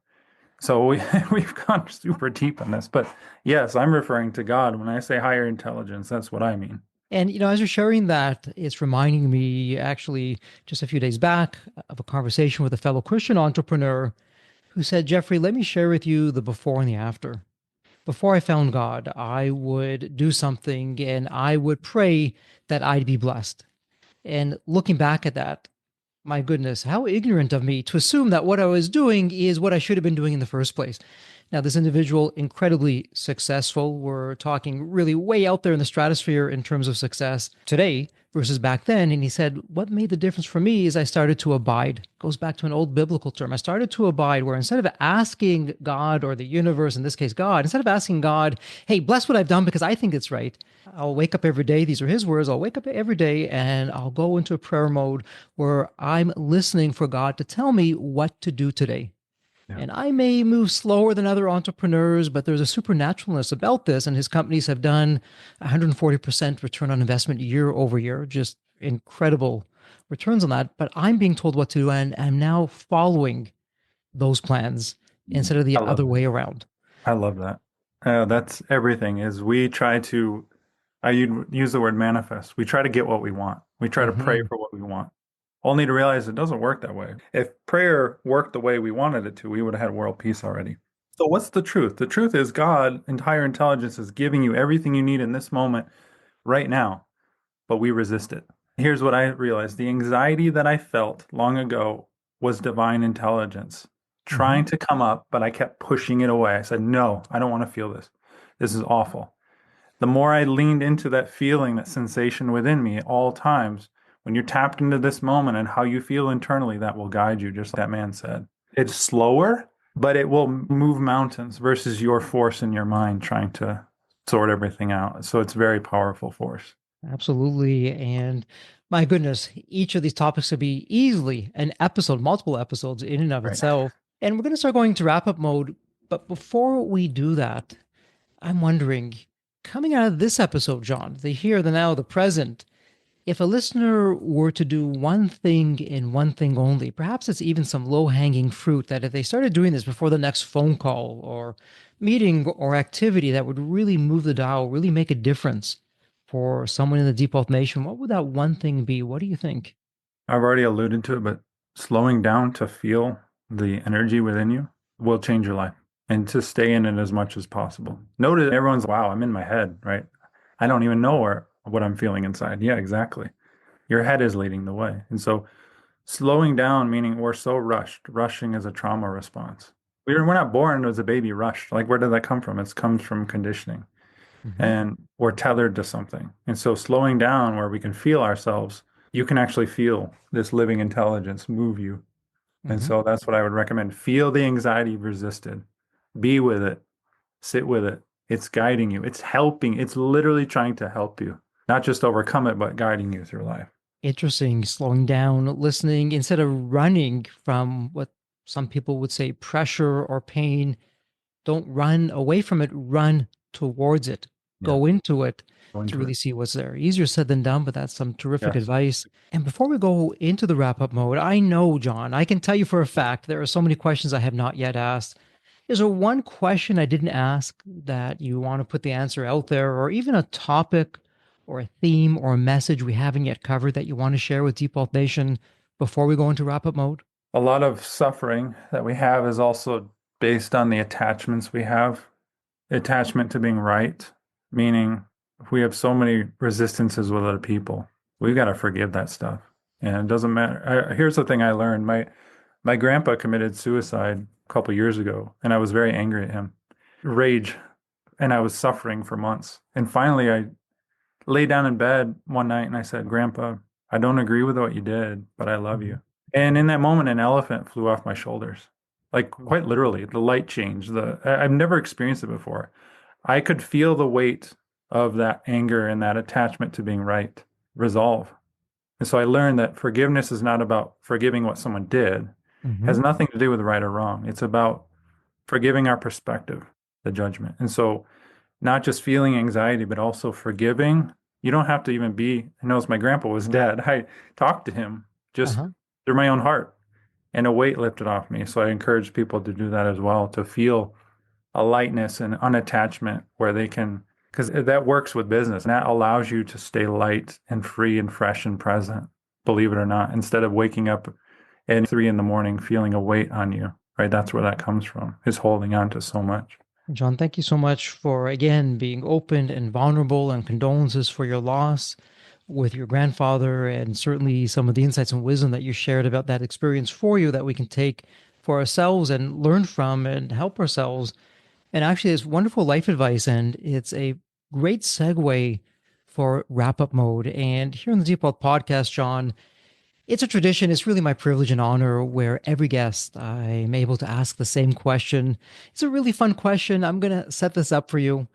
So we've gone super deep on this. But yes, I'm referring to God. When I say higher intelligence, that's what I mean. And, as you're sharing that, it's reminding me actually just a few days back of a conversation with a fellow Christian entrepreneur who said, Jeffrey, let me share with you the before and the after. Before I found God, I would do something and I would pray that I'd be blessed. And looking back at that, my goodness, how ignorant of me to assume that what I was doing is what I should have been doing in the first place. Now, this individual, incredibly successful. We're talking really way out there in the stratosphere in terms of success today versus back then. And he said, what made the difference for me is I started to abide. Goes back to an old biblical term. I started to abide, where instead of asking God or the universe, in this case, God, instead of asking God, hey, bless what I've done because I think it's right, I'll wake up every day. These are his words. I'll wake up every day and I'll go into a prayer mode where I'm listening for God to tell me what to do today. Yeah. And I may move slower than other entrepreneurs, but there's a supernaturalness about this. And his companies have done 140% return on investment year over year, just incredible returns on that. But I'm being told what to do, and I'm now following those plans instead of the I love other that. way around. I love that. That's everything is we try to, I use the word manifest. We try to get what we want. We try to pray Mm-hmm. for what we want, only to realize it doesn't work that way. If prayer worked the way we wanted it to, we would have had world peace already. So what's the truth? The truth is God, entire intelligence is giving you everything you need in this moment right now, but we resist it. Here's what I realized. The anxiety that I felt long ago was divine intelligence Mm-hmm. trying to come up, but I kept pushing it away. I said, no, I don't want to feel this. This is awful. The more I leaned into that feeling, that sensation within me at all times, when you're tapped into this moment and how you feel internally, that will guide you, just like that man said. It's slower, but it will move mountains versus your force in your mind trying to sort everything out. So it's a very powerful force. Absolutely. And my goodness, each of these topics could be easily an episode, multiple episodes in and of Right. itself. And we're going to start going to wrap up mode. But before we do that, I'm wondering, coming out of this episode, John, the here, the now, the present, if a listener were to do one thing and one thing only, perhaps it's even some low hanging fruit that if they started doing this before the next phone call or meeting or activity that would really move the dial, really make a difference for someone in the Deep Wealth Nation, what would that one thing be? What do you think? I've already alluded to it, but slowing down to feel the energy within you will change your life and to stay in it as much as possible. Notice everyone's, wow, I'm in my head, right? I don't even know what I'm feeling inside. Yeah, exactly. Your head is leading the way. And so slowing down, meaning we're so rushed. Rushing is a trauma response. We're not born as a baby rushed. Like, where did that come from? It comes from conditioning Hmm. and we're tethered to something. And so slowing down where we can feel ourselves, you can actually feel this living intelligence move you. And Hmm. so that's what I would recommend. Feel the anxiety resisted. Be with it. Sit with it. It's guiding you. It's helping. It's literally trying to help you, not just overcome it, but guiding you through life. Interesting. Slowing down, listening instead of running from what some people would say pressure or pain, don't run away from it, run towards it. Yeah. Go into it Go to into it. really see what's there. Easier said than done, but that's some terrific Yes. advice. And before we go into the wrap up mode, I know, John, I can tell you for a fact there are so many questions I have not yet asked. Is there one question I didn't ask that you want to put the answer out there, or even a topic or a theme or a message we haven't yet covered that you want to share with Default Nation before we go into wrap up mode? A lot of suffering that we have is also based on the attachments we have. Attachment to being right, meaning if we have so many resistances with other people, we've got to forgive that stuff. And it doesn't matter. Here's the thing I learned. My grandpa committed suicide a couple years ago, and I was very angry at him. Rage, and I was suffering for months. And finally, I lay down in bed one night and I said, Grandpa, I don't agree with what you did, but I love Mhm. you. And in that moment, an elephant flew off my shoulders, like quite Wow. literally. The light changed. I've never experienced it before. I could feel the weight of that anger and that attachment to being right resolve. And so I learned that forgiveness is not about forgiving what someone did. It has Hmm. nothing to do with right or wrong. It's about forgiving our perspective, the judgment. And so not just feeling anxiety, but also forgiving. You don't have to even be, I noticed my grandpa was dead. I talked to him just Uh-huh. through my own heart, and a weight lifted off me. So I encourage people to do that as well, to feel a lightness and unattachment where they can, because that works with business and that allows you to stay light and free and fresh and present, believe it or not, instead of waking up at 3 in the morning feeling a weight on you, right? That's where that comes from, is holding on to so much. John, thank you so much for again being open and vulnerable, and condolences for your loss with your grandfather, and certainly some of the insights and wisdom that you shared about that experience for you that we can take for ourselves and learn from and help ourselves. And actually, it's wonderful life advice, and it's a great segue for wrap up mode. And here on the Deep Wealth Podcast, John, it's a tradition. It's really my privilege and honor where every guest I'm able to ask the same question. It's a really fun question. I'm going to set this up for you.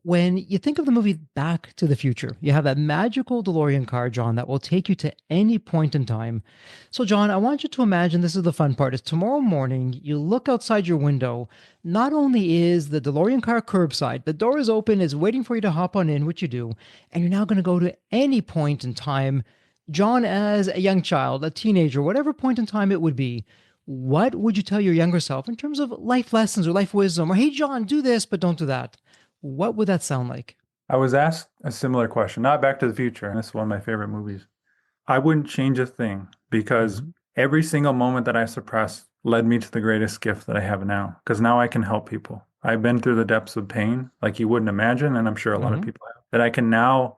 When you think of the movie Back to the Future, you have that magical DeLorean car, John, that will take you to any point in time. So, John, I want you to imagine this is the fun part. Is tomorrow morning, you look outside your window. Not only is the DeLorean car curbside, the door is open, is waiting for you to hop on in, which you do, and you're now going to go to any point in time. John, as a young child, a teenager, whatever point in time it would be, what would you tell your younger self in terms of life lessons or life wisdom? Or, hey, John, do this, but don't do that. What would that sound like? I was asked a similar question, not Back to the Future, and this is one of my favorite movies. I wouldn't change a thing because Mhm. every single moment that I suppressed led me to the greatest gift that I have now. Because now I can help people. I've been through the depths of pain like you wouldn't imagine, and I'm sure a lot of Mhm. people have, that I can now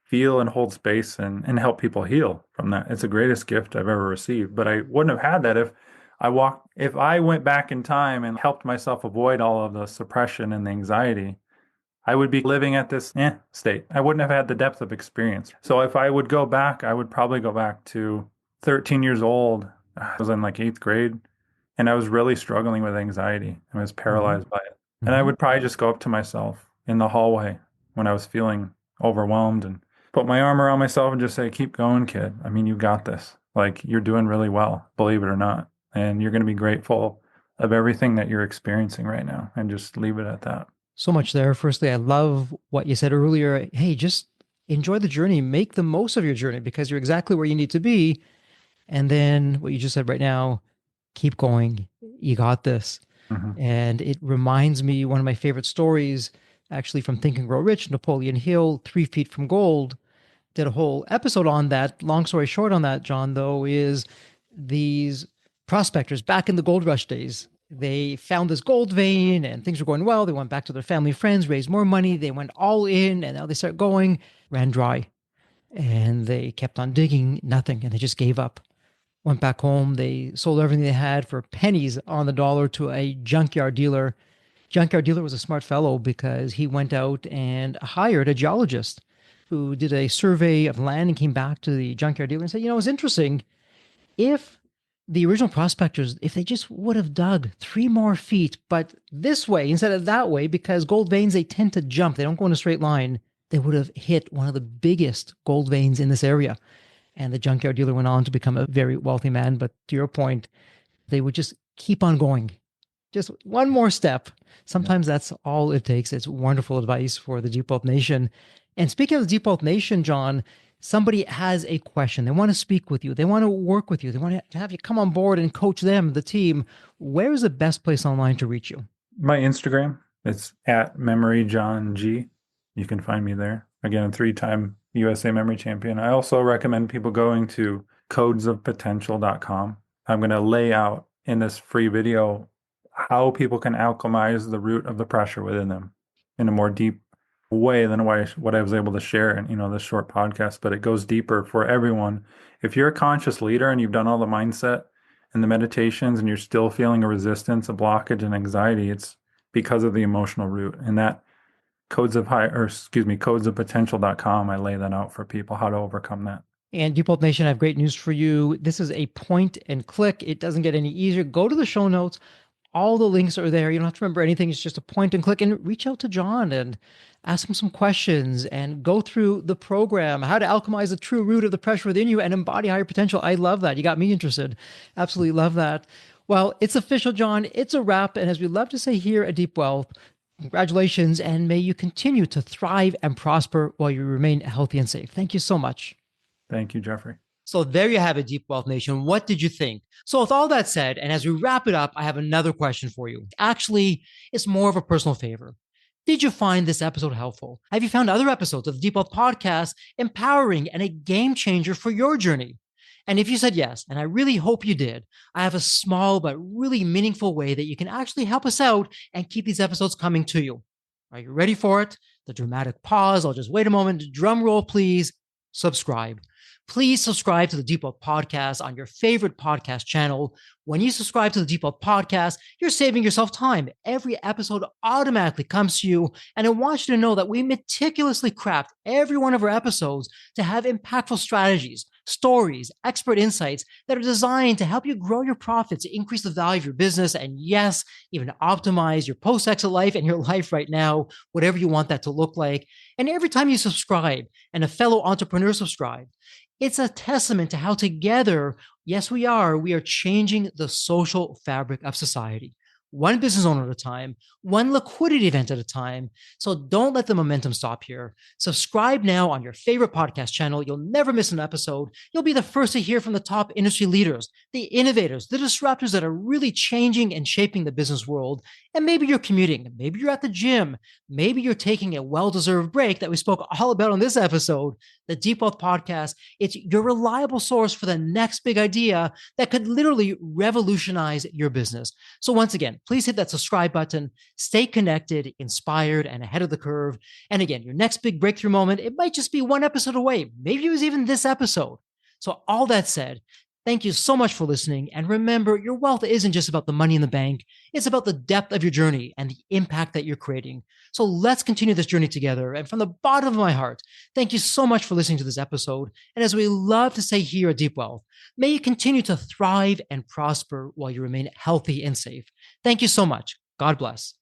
feel and hold space and help people heal from that. It's the greatest gift I've ever received. But I wouldn't have had that if I went back in time and helped myself avoid all of the suppression and the anxiety. I would be living at this state. I wouldn't have had the depth of experience. So if I would go back, I would probably go back to 13 years old. I was in like eighth grade and I was really struggling with anxiety. I was Mhm. paralyzed by it. And I Mhm. would probably just go up to myself in the hallway when I was feeling overwhelmed and put my arm around myself and just say, keep going, kid. I mean, you got this. Like you're doing really well, believe it or not. And you're going to be grateful of everything that you're experiencing right now and just leave it at that. So much there. Firstly, I love what you said earlier. Hey, just enjoy the journey, make the most of your journey because you're exactly where you need to be. And then what you just said right now, keep going. You got this. Mhm. And it reminds me one of my favorite stories, actually from Think and Grow Rich, Napoleon Hill, 3 Feet from Gold. Did a whole episode on that. Long story short on that, John, though, is these prospectors back in the gold rush days. They found this gold vein and things were going well. They went back to their family and friends, raised more money. They went all in and now they start going, ran dry. And they kept on digging, nothing. And they just gave up. Went back home. They sold everything they had for pennies on the dollar to a junkyard dealer. Junkyard dealer was a smart fellow because he went out and hired a geologist who did a survey of land and came back to the junkyard dealer and said, it's interesting. If the original prospectors, if they just would have dug 3 more feet, but this way instead of that way, because gold veins, they tend to jump, they don't go in a straight line, they would have hit one of the biggest gold veins in this area. And the junkyard dealer went on to become a very wealthy man. But to your point, they would just keep on going. Just one more step. Sometimes that's all it takes. It's wonderful advice for the Deep Wealth Nation. And speaking of the Deep Wealth Nation, John, somebody has a question. They want to speak with you. They want to work with you. They want to have you come on board and coach them, the team. Where is the best place online to reach you? My Instagram, it's at memoryjohng. You can find me there. Again, a three-time USA memory champion. I also recommend people going to codesofpotential.com. I'm going to lay out in this free video how people can alchemize the root of the pressure within them in a more deep way than what I was able to share in this short podcast. But it goes deeper for everyone. If you're a conscious leader and you've done all the mindset and the meditations and you're still feeling a resistance, a blockage, and anxiety, it's because of the emotional root. And that codesofpotential.com, I lay that out for people how to overcome that. And Deep Wealth Nation, I have great news for you. This is a point and click. It doesn't get any easier. Go to the show notes. All the links are there. You don't have to remember anything. It's just a point and click, and reach out to John and ask him some questions and go through the program, how to alchemize the true root of the pressure within you and embody higher potential. I love that. You got me interested. Absolutely love that. Well, it's official, John. It's a wrap. And as we love to say here at Deep Wealth, congratulations, and may you continue to thrive and prosper while you remain healthy and safe. Thank you so much. Thank you, Jeffrey. So there you have it, Deep Wealth Nation. What did you think? So with all that said, and as we wrap it up, I have another question for you. Actually, it's more of a personal favor. Did you find this episode helpful? Have you found other episodes of the Deep Wealth Podcast empowering and a game changer for your journey? And if you said yes, and I really hope you did, I have a small but really meaningful way that you can actually help us out and keep these episodes coming to you. Are you ready for it? The dramatic pause. I'll just wait a moment. Drum roll, please. Subscribe. Please subscribe to the Deep Wealth Podcast on your favorite podcast channel. When you subscribe to the Deep Wealth Podcast, you're saving yourself time. Every episode automatically comes to you. And I want you to know that we meticulously craft every one of our episodes to have impactful strategies, stories, expert insights that are designed to help you grow your profits, increase the value of your business, and yes, even optimize your post-exit life and your life right now, whatever you want that to look like. And every time you subscribe and a fellow entrepreneur subscribes, it's a testament to how together, yes, we are changing the social fabric of society. One business owner at a time, one liquidity event at a time. So don't let the momentum stop here. Subscribe now on your favorite podcast channel. You'll never miss an episode. You'll be the first to hear from the top industry leaders, the innovators, the disruptors that are really changing and shaping the business world. And maybe you're commuting, maybe you're at the gym, maybe you're taking a well-deserved break that we spoke all about on this episode. The Deep Wealth Podcast, it's your reliable source for the next big idea that could literally revolutionize your business. So once again, please hit that subscribe button, stay connected, inspired, and ahead of the curve. And again, your next big breakthrough moment, it might just be one episode away. Maybe it was even this episode. So all that said, thank you so much for listening. And remember, your wealth isn't just about the money in the bank. It's about the depth of your journey and the impact that you're creating. So let's continue this journey together. And from the bottom of my heart, thank you so much for listening to this episode. And as we love to say here at Deep Wealth, may you continue to thrive and prosper while you remain healthy and safe. Thank you so much. God bless.